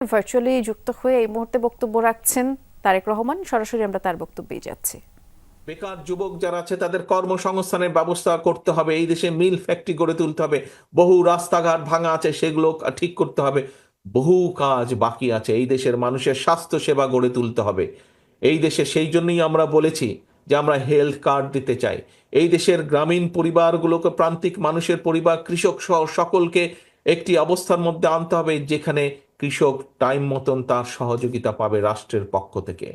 Virtually যুক্ত হয়ে এই মুহূর্তে বক্তব্য রাখছেন তারেক রহমান। সরাসরি আমরা তার বক্তব্যেই যাচ্ছি। বেকার যুবক যারা আছে তাদের কর্মসংস্থানের ব্যবস্থা করতে হবে। এই দেশে মিল ফ্যাক্টরি গড়ে তুলতে হবে। বহু রাস্তাঘাট ভাঙা আছে, সেগুলো ঠিক করতে হবে। বহু কাজ বাকি আছে। এই দেশের মানুষের স্বাস্থ্য সেবা গড়ে তুলতে হবে। এই দেশে সেই জন্যই আমরা বলেছি যে আমরা হেলথ কার্ড দিতে চাই। এই দেশের গ্রামীণ পরিবারগুলোকে, প্রান্তিক মানুষের পরিবার, কৃষক সহ সকলকে একটি অবস্থার মধ্যে আনতে হবে যেখানে কৃষক টাইম মতন তার সহযোগিতা পাবে রাষ্ট্রের পক্ষ থেকে।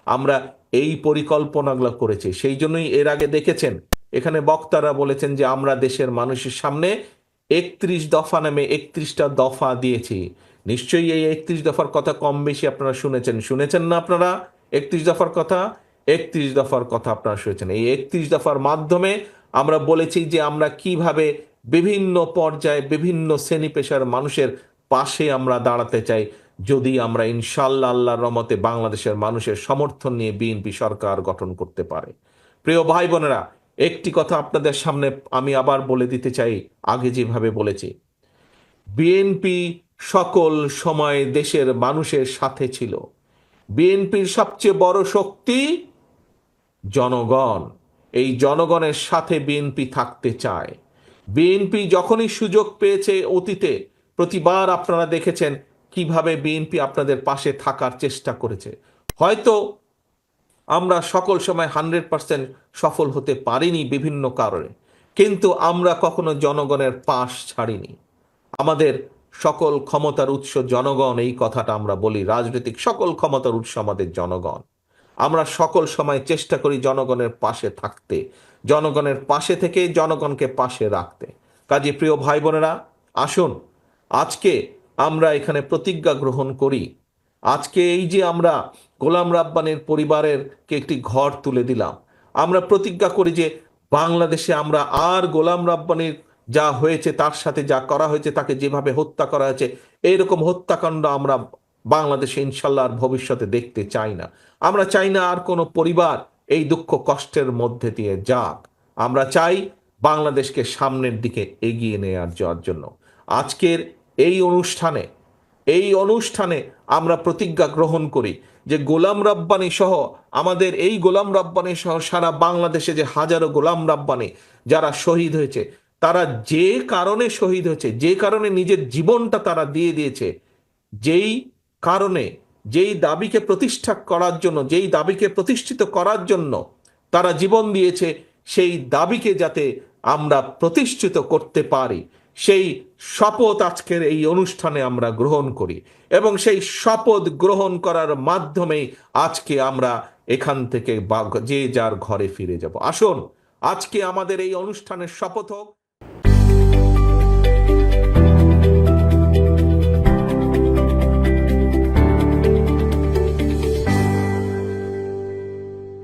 আমরা এই পরিকল্পনাগুলো করেছি। সেই জন্যই এর আগে দেখেছেন এখানে বক্তারা বলেছেন যে আমরা দেশের মানুষের সামনে 31 দফা নামে 31টা দফা দিয়েছি। নিশ্চয়ই এই 31 দফার কথা কম বেশি আপনারা শুনেছেন না? আপনারা 31 দফার কথা, 31 দফার কথা আপনারা শুনেছেন। এই 31 দফার মাধ্যমে আমরা বলেছি যে আমরা কিভাবে বিভিন্ন পর্যায়ে বিভিন্ন শ্রেণী পেশার মানুষের পাশে আমরা দাঁড়াতে চাই যদি আমরা ইনশাল্লাহ আল্লাহর রহমতে বাংলাদেশের মানুষের সমর্থন নিয়ে বিএনপি সরকার গঠন করতে পারে। প্রিয় ভাই বোনেরা, একটি কথা আপনাদের সামনে আমি আবার বলে দিতে চাই, আগে যেভাবে বলেছি, বিএনপি সকল সময় দেশের মানুষের সাথে ছিল। বিএনপির সবচেয়ে বড় শক্তি জনগণ। এই জনগণের সাথে বিএনপি থাকতে চায়। বিএনপি যখনই সুযোগ পেয়েছে অতীতে, প্রতিবার আপনারা দেখেছেন কিভাবে বিএনপি আপনাদের পাশে থাকার চেষ্টা করেছে। হয়তো আমরা সকল সময় 100% সফল হতে পারিনি বিভিন্ন কারণে, কিন্তু আমরা কখনো জনগণের পাশ ছাড়িনি। আমাদের সকল ক্ষমতার উৎস জনগণ, এই কথাটা আমরা বলি। রাজনৈতিক সকল ক্ষমতার উৎস আমাদের জনগণ। আমরা সকল সময় চেষ্টা করি জনগণের পাশে থাকতে, জনগণের পাশে থেকে জনগণকে পাশে রাখতে। কাজে প্রিয় ভাই বোনেরা, আসুন আজকে আমরা এখানে প্রতিজ্ঞা গ্রহণ করি। আজকে এই যে আমরা গোলাম রাব্বানীর পরিবারের কে একটি ঘর তুলে দিলাম, আমরা প্রতিজ্ঞা করি যে বাংলাদেশে আমরা আর গোলাম রাব্বানীর যা হয়েছে, তার সাথে যা করা হয়েছে, তাকে যেভাবে হত্যা করা হয়েছে, এইরকম হত্যাকাণ্ড আমরা বাংলাদেশে ইনশাল্লাহ আর ভবিষ্যতে দেখতে চাই না। আমরা চাই না আর কোনো পরিবার এই দুঃখ কষ্টের মধ্যে দিয়ে যাক। আমরা চাই বাংলাদেশকে সামনের দিকে এগিয়ে নেওয়ার যাওয়ার জন্য আজকের এই অনুষ্ঠানে আমরা প্রতিজ্ঞা গ্রহণ করি যে গোলাম রাব্বানী সহ, আমাদের এই গোলাম রাব্বানী সহ সারা বাংলাদেশে যে হাজারো গোলাম রাব্বানী যারা শহীদ হয়েছে, তারা যে কারণে শহীদ হয়েছে, যে কারণে নিজের জীবনটা তারা দিয়ে দিয়েছে, যেই কারণে, যেই দাবিকে প্রতিষ্ঠা করার জন্য, যেই দাবিকে প্রতিষ্ঠিত করার জন্য তারা জীবন দিয়েছে, সেই দাবিকে যাতে আমরা প্রতিষ্ঠিত করতে পারি, সেই শপথ আজকের এই অনুষ্ঠানে আমরা গ্রহণ করি। এবং সেই শপথ গ্রহণ করার মাধ্যমেই আজকে আমরা এখান থেকে যে যার ঘরে ফিরে যাব। আসুন আজকে আমাদের এই অনুষ্ঠানের শপথ হোক